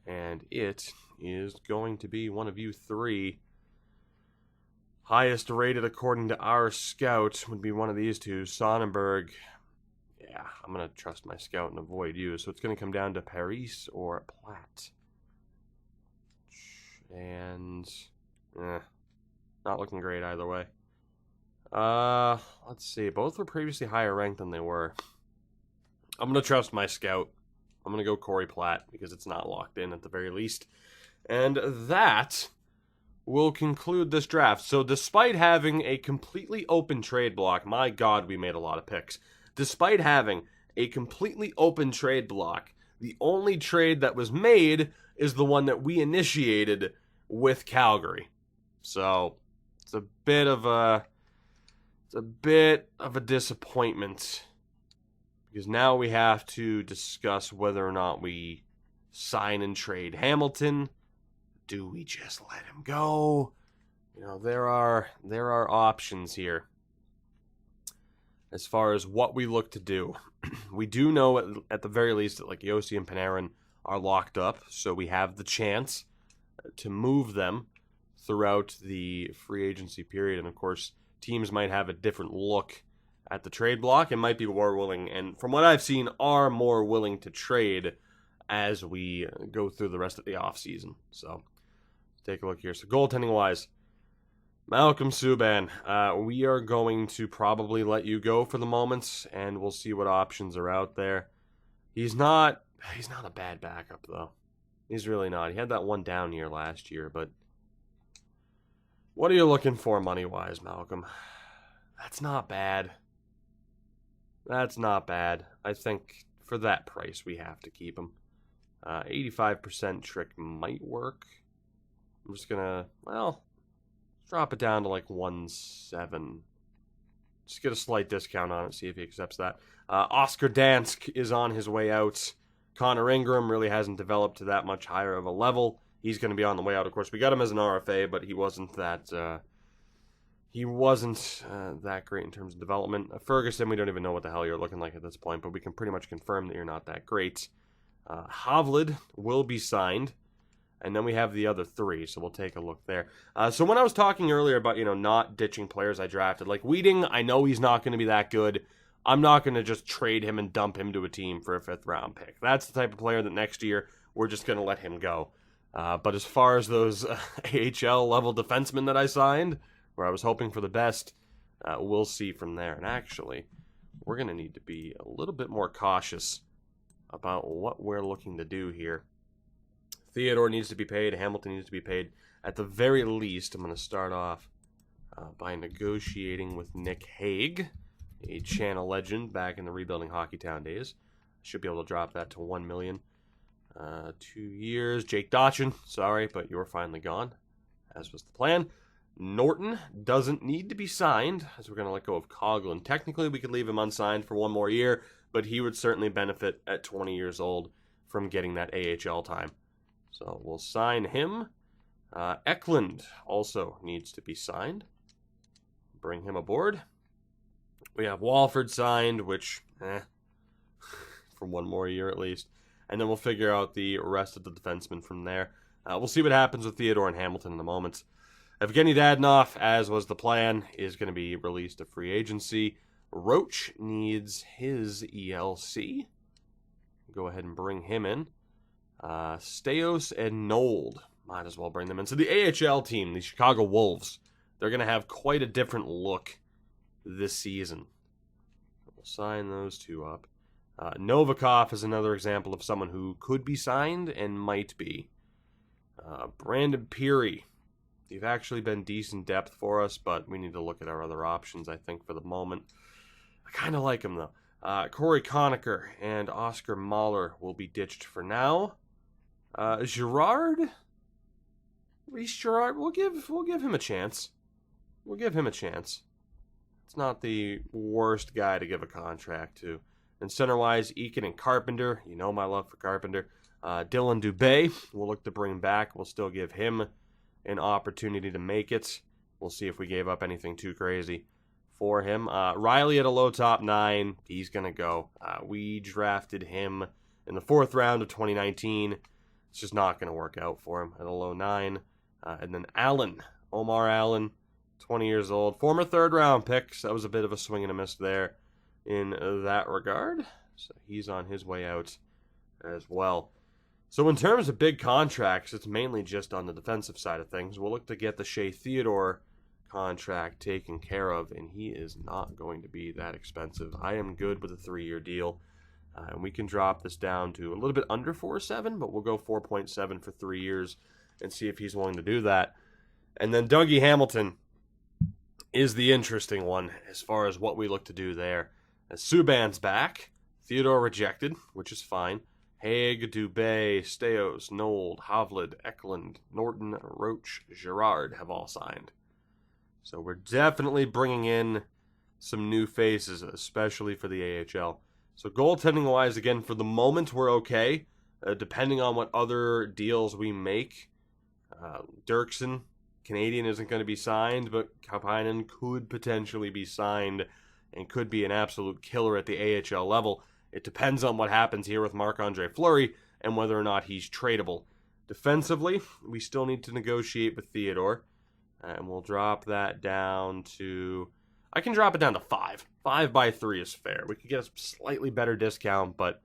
And it is going to be one of you 3. Highest rated according to our scout would be one of these 2, Sonnenberg. Yeah, I'm going to trust my scout and avoid you. So it's going to come down to Paris or Platt. And, not looking great either way. Let's see. Both were previously higher ranked than they were. I'm going to trust my scout. I'm going to go Corey Platt because it's not locked in at the very least. And that will conclude this draft. So despite having a completely open trade block, my God, we made a lot of picks. Despite having a completely open trade block, the only trade that was made is the one that we initiated with Calgary. So it's a bit of a disappointment, because now we have to discuss whether or not we sign and trade Hamilton. Do we just let him go? You know, there are options here as far as what we look to do. We do know at the very least that like Yossi and Panarin are locked up, so we have the chance to move them throughout the free agency period. And of course, teams might have a different look at the trade block and might be more willing, and from what I've seen, are more willing to trade as we go through the rest of the offseason. So take a look here. So goaltending-wise, Malcolm Subban, we are going to probably let you go for the moment, and we'll see what options are out there. He's not a bad backup, though. He's really not. He had that one down year last year, but what are you looking for money-wise, Malcolm? That's not bad. That's not bad. I think for that price, we have to keep him. 85% trick might work. I'm just gonna, drop it down to like 1.7. Just get a slight discount on it, see if he accepts that. Oscar Dansk is on his way out. Connor Ingram really hasn't developed to that much higher of a level. He's going to be on the way out, of course. We got him as an RFA, but he wasn't that great in terms of development. Ferguson, we don't even know what the hell you're looking like at this point, but we can pretty much confirm that you're not that great. Havlid will be signed, and then we have the other 3, so we'll take a look there. So when I was talking earlier about, not ditching players I drafted, like Weeding, I know he's not going to be that good. I'm not going to just trade him and dump him to a team for a 5th round pick. That's the type of player that next year we're just going to let him go. But as far as those AHL level defensemen that I signed, where I was hoping for the best, we'll see from there. And actually, we're going to need to be a little bit more cautious about what we're looking to do here. Theodore needs to be paid. Hamilton needs to be paid. At the very least, I'm going to start off by negotiating with Nick Hague, a Channel legend back in the Rebuilding Hockeytown days. Should be able to drop that to $1 million. 2 years. Jake Dotchin, sorry, but you're finally gone, as was the plan. Norton doesn't need to be signed, as we're going to let go of Coughlin. Technically, we could leave him unsigned for 1 more year, but he would certainly benefit at 20 years old from getting that AHL time. So we'll sign him. Eklund also needs to be signed. Bring him aboard. We have Walford signed, which, for 1 more year at least. And then we'll figure out the rest of the defensemen from there. We'll see what happens with Theodore and Hamilton in a moment. Evgeny Dadonov, as was the plan, is going to be released to free agency. Roach needs his ELC. Go ahead and bring him in. Steos and Nold, might as well bring them in. So the AHL team, the Chicago Wolves, they're going to have quite a different look this season. We'll sign those 2 up. Novikov is another example of someone who could be signed and might be. Brandon Peary. You've actually been decent depth for us, but we need to look at our other options, I think, for the moment. I kind of like him, though. Corey Conacher and Oscar Mahler will be ditched for now. Girard? Reese Girard, we'll give him a chance. We'll give him a chance. It's not the worst guy to give a contract to. And center-wise, Eakin and Carpenter. You know my love for Carpenter. Dylan Dubé, we'll look to bring back. We'll still give him an opportunity to make it. We'll see if we gave up anything too crazy for him. Riley at a low top 9. He's going to go. We drafted him in the 4th round of 2019. It's just not going to work out for him at a low 9. And then Allen, Omar Allen, 20 years old. Former 3rd round pick. So that was a bit of a swing and a miss there in that regard. So he's on his way out as well. So in terms of big contracts, it's mainly just on the defensive side of things. We'll look to get the Shea Theodore contract taken care of, and he is not going to be that expensive. I am good with a 3-year deal, and we can drop this down to a little bit under 4.7, but we'll go 4.7 for 3 years and see if he's willing to do that. And then Dougie Hamilton is the interesting one as far as what we look to do there. As Subban's back, Theodore rejected, which is fine. Hague, Dubé, Steos, Nold, Havlid, Eklund, Norton, Roach, Girard have all signed. So we're definitely bringing in some new faces, especially for the AHL. So goaltending-wise, again, for the moment, we're okay. Depending on what other deals we make. Dirksen, Canadian, isn't going to be signed, but Kapainen could potentially be signed and could be an absolute killer at the AHL level. It depends on what happens here with Marc-Andre Fleury and whether or not he's tradable. Defensively, we still need to negotiate with Theodore. And we'll drop that down to... I can drop it down to 5. 5 by 3 is fair. We could get a slightly better discount, but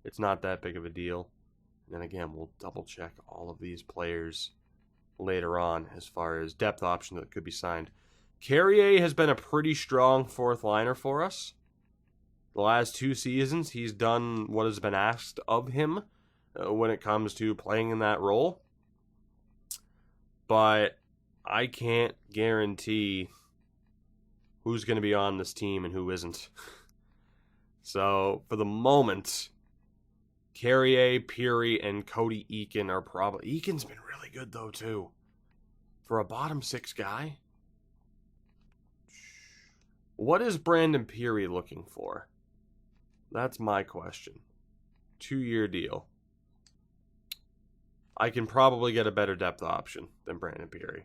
it's not that big of a deal. And then again, we'll double check all of these players later on as far as depth option that could be signed. Carrier has been a pretty strong 4th liner for us. The last 2 seasons, he's done what has been asked of him when it comes to playing in that role. But I can't guarantee who's going to be on this team and who isn't. So, for the moment, Carrier, Peary, and Cody Eakin are probably... Eakin's been really good, though, too. For a bottom 6 guy. What is Brandon Peary looking for? That's my question. 2-year deal. I can probably get a better depth option than Brandon Peary.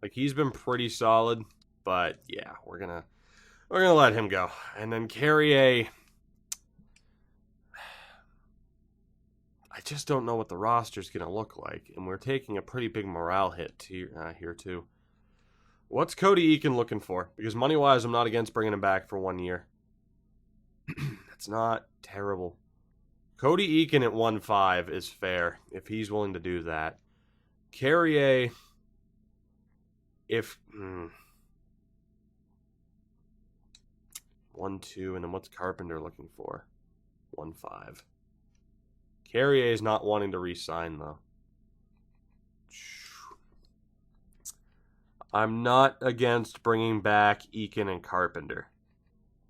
Like, he's been pretty solid, but yeah, we're gonna let him go. And then Carrier, I just don't know what the roster's gonna look like, and we're taking a pretty big morale hit here too. What's Cody Eakin looking for? Because money-wise, I'm not against bringing him back for 1 year. That's not terrible. Cody Eakin at 1.5 is fair if he's willing to do that. Carrier, if 1.2, and then what's Carpenter looking for? 1.5. Carrier is not wanting to re-sign though. I'm not against bringing back Eakin and Carpenter.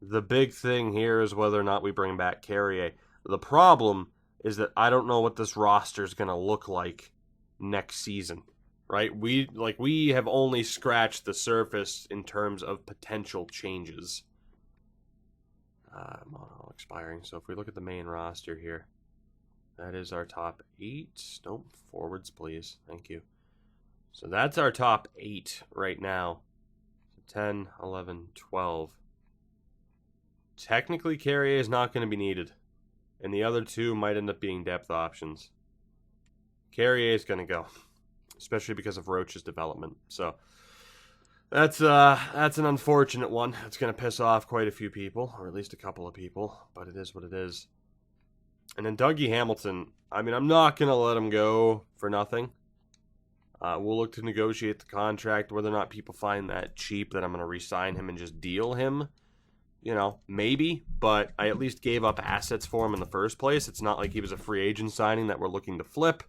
The big thing here is whether or not we bring back Carrier. The problem is that I don't know what this roster is going to look like next season, right? We have only scratched the surface in terms of potential changes. Mono expiring. So if we look at the main roster here, that is our top 8. Nope, forwards, please. Thank you. So that's our top 8 right now. 10, 11, 12. Technically, Carrier is not going to be needed. And the other 2 might end up being depth options. Carrier is going to go. Especially because of Roach's development. So, that's an unfortunate one. It's going to piss off quite a few people. Or at least a couple of people. But it is what it is. And then Dougie Hamilton. I mean, I'm not going to let him go for nothing. We'll look to negotiate the contract. Whether or not people find that cheap that I'm going to re-sign him and just deal him. You know, maybe, but I at least gave up assets for him in the first place. It's not like he was a free agent signing that we're looking to flip,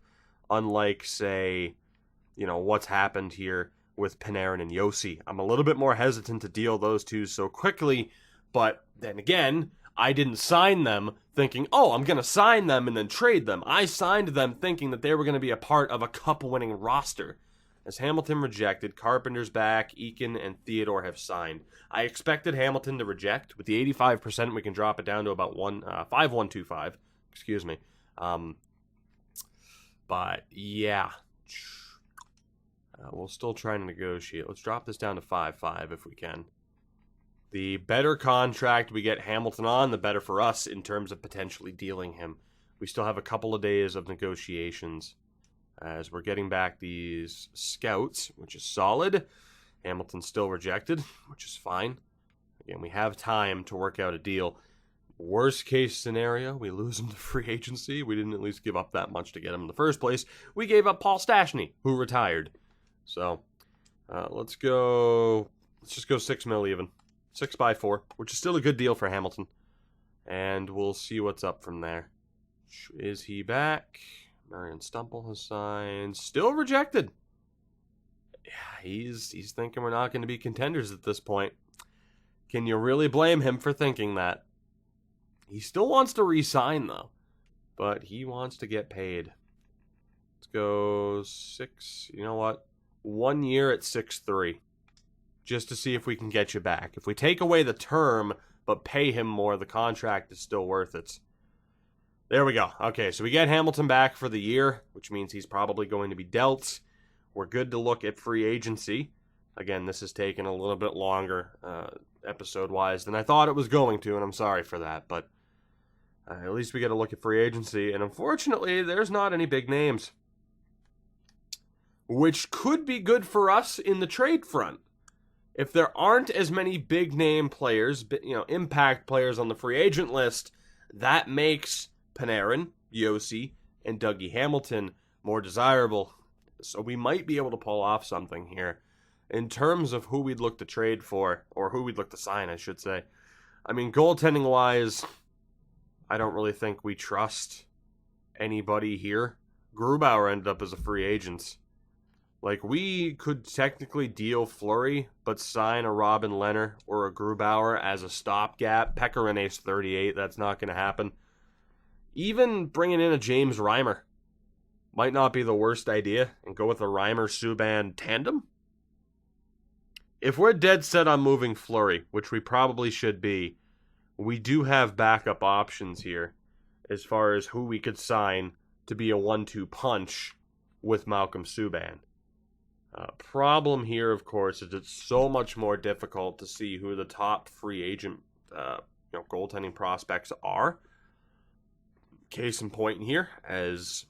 unlike, say, you know, what's happened here with Panarin and Yossi. I'm a little bit more hesitant to deal those 2 so quickly, but then again, I didn't sign them thinking, oh, I'm going to sign them and then trade them. I signed them thinking that they were going to be a part of a cup-winning roster. As Hamilton rejected, Carpenter's back, Eakin and Theodore have signed. I expected Hamilton to reject. With the 85%, we can drop it down to about 5-1-2-5. Excuse me. But, yeah. We'll still try to negotiate. Let's drop this down to 5-5 if we can. The better contract we get Hamilton on, the better for us in terms of potentially dealing him. We still have a couple of days of negotiations. As we're getting back these scouts, which is solid. Hamilton's still rejected, which is fine. Again, we have time to work out a deal. Worst case scenario, we lose him to free agency. We didn't at least give up that much to get him in the first place. We gave up Paul Stastny, who retired. So, let's just go 6 mil even. 6x4, which is still a good deal for Hamilton. And we'll see what's up from there. Is he back? Marion Stumple has signed. Still rejected. Yeah, he's thinking we're not going to be contenders at this point. Can you really blame him for thinking that? He still wants to re-sign, though. But he wants to get paid. Let's go 6. You know what? 1 year at 6.3. Just to see if we can get you back. If we take away the term, but pay him more, the contract is still worth it. There we go. Okay, so we get Hamilton back for the year, which means he's probably going to be dealt. We're good to look at free agency. Again, this has taken a little bit longer, episode-wise, than I thought it was going to, and I'm sorry for that. But at least we get a look at free agency, and unfortunately, there's not any big names. Which could be good for us in the trade front. If there aren't as many big-name players, impact players on the free agent list, that makes Panarin, Yossi, and Dougie Hamilton more desirable. So we might be able to pull off something here. In terms of who we'd look to trade for, or who we'd look to sign, I should say. I mean, goaltending-wise, I don't really think we trust anybody here. Grubauer ended up as a free agent. Like, we could technically deal Fleury, but sign a Robin Lehner or a Grubauer as a stopgap. Pekka Rinne's 38, that's not going to happen. Even bringing in a James Reimer might not be the worst idea, and go with a Reimer-Subban tandem. If we're dead set on moving Fleury, which we probably should be, we do have backup options here as far as who we could sign to be a 1-2 punch with Malcolm Subban. Problem here, of course, is it's so much more difficult to see who the top free agent goaltending prospects are. Case in point here, as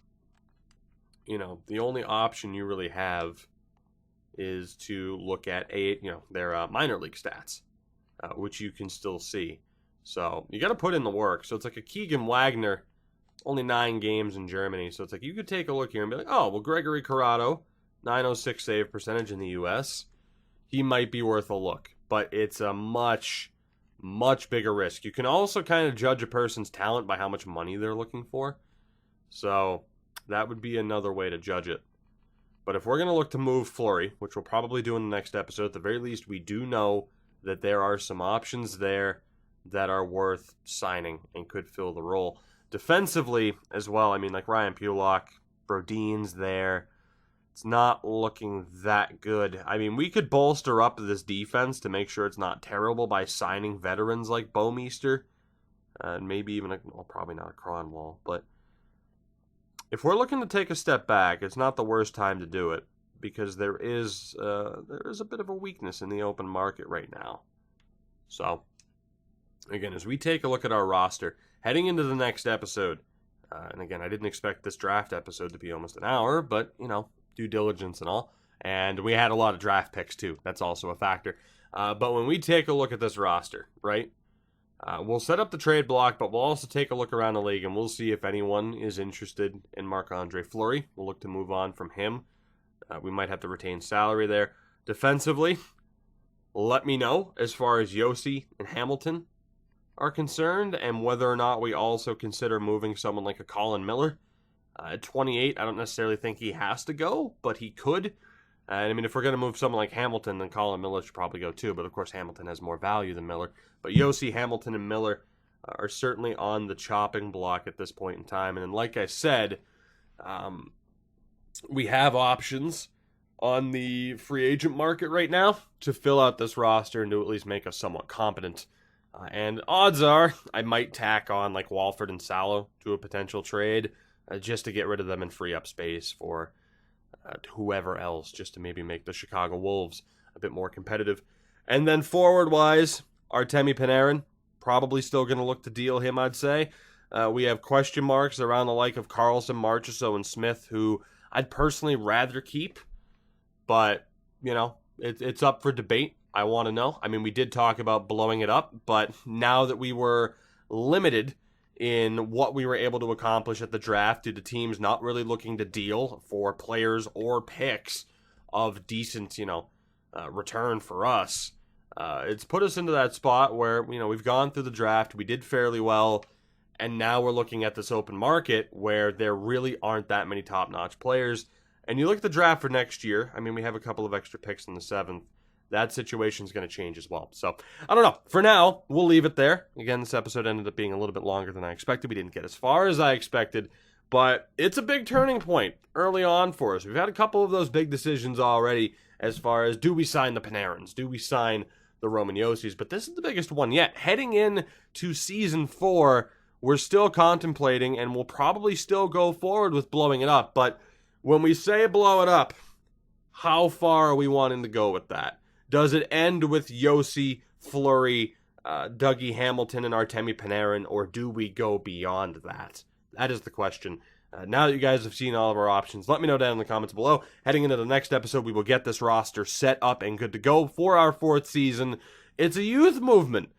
the only option you really have is to look at their minor league stats, which you can still see. So you got to put in the work. So it's like a Keegan Wagner, only 9 games in Germany. So it's like you could take a look here and be like, oh, well, Gregory Corrado, 906 save percentage in the U.S. He might be worth a look, but it's a much bigger risk. You can also kind of judge a person's talent by how much money they're looking for. So that would be another way to judge it. But if we're going to look to move Fleury, which we'll probably do in the next episode, at the very least, we do know that there are some options there that are worth signing and could fill the role. Defensively as well, I mean, like Ryan Pulock, Brodin's there. It's not looking that good. I mean, we could bolster up this defense to make sure it's not terrible by signing veterans like Bouwmeester. And maybe even, well, probably not a Cronwall. But if we're looking to take a step back, it's not the worst time to do it. Because there is a bit of a weakness in the open market right now. So, again, as we take a look at our roster, heading into the next episode, and again, I didn't expect this draft episode to be almost an hour, but, you know, due diligence and all. And we had a lot of draft picks, too. That's also a factor. But when we take a look at this roster, right, we'll set up the trade block, but we'll also take a look around the league, and we'll see if anyone is interested in Marc-Andre Fleury. We'll look to move on from him. We might have to retain salary there. Defensively, let me know as far as Josi and Hamilton are concerned, and whether or not we also consider moving someone like a Colin Miller. At 28, I don't necessarily think he has to go, but he could. I mean, if we're going to move someone like Hamilton, then Colin Miller should probably go too, but of course Hamilton has more value than Miller. But Josi, Hamilton, and Miller are certainly on the chopping block at this point in time. And then, like I said, we have options on the free agent market right now to fill out this roster and to at least make us somewhat competent. And odds are I might tack on like Walford and Salo to a potential trade just to get rid of them and free up space for whoever else, just to maybe make the Chicago Wolves a bit more competitive. And then forward-wise, Artemi Panarin, probably still going to look to deal him, I'd say. We have question marks around the like of Carlson, Marchessault, and Smith, who I'd personally rather keep. But, you know, it's up for debate. I want to know. I mean, we did talk about blowing it up, but now that we were limited in what we were able to accomplish at the draft due to teams not really looking to deal for players or picks of decent, return for us, it's put us into that spot where, we've gone through the draft, we did fairly well, and now we're looking at this open market where there really aren't that many top-notch players. And you look at the draft for next year, I mean, we have a couple of extra picks in the 7th. That situation's going to change as well. So, I don't know. For now, we'll leave it there. Again, this episode ended up being a little bit longer than I expected. We didn't get as far as I expected, but it's a big turning point early on for us. We've had a couple of those big decisions already as far as, do we sign the Panarins? Do we sign the Roman Josis? But this is the biggest one yet. Heading in to Season 4, we're still contemplating, and we'll probably still go forward with blowing it up. But when we say blow it up, how far are we wanting to go with that? Does it end with Josi, Fleury, Dougie Hamilton, and Artemi Panarin, or do we go beyond that? That is the question. Now that you guys have seen all of our options, let me know down in the comments below. Heading into the next episode, we will get this roster set up and good to go for our 4th season. It's a youth movement.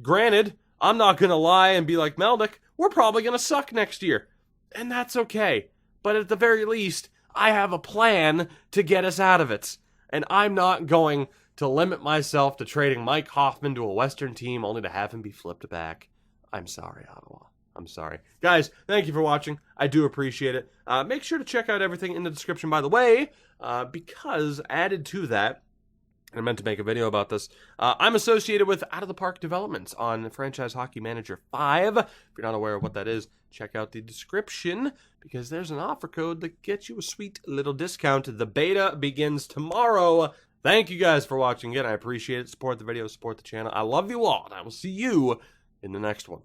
Granted, I'm not going to lie and be like Meldick, we're probably going to suck next year. And that's okay. But at the very least, I have a plan to get us out of it. And I'm not going to limit myself to trading Mike Hoffman to a Western team only to have him be flipped back. I'm sorry, Ottawa. I'm sorry. Guys, thank you for watching. I do appreciate it. Make sure to check out everything in the description, by the way, because added to that, and I meant to make a video about this, I'm associated with Out of the Park Developments on Franchise Hockey Manager 5. If you're not aware of what that is, check out the description, because there's an offer code that gets you a sweet little discount. The beta begins tomorrow. Thank you guys for watching again. I appreciate it. Support the video, support the channel. I love you all, and I will see you in the next one.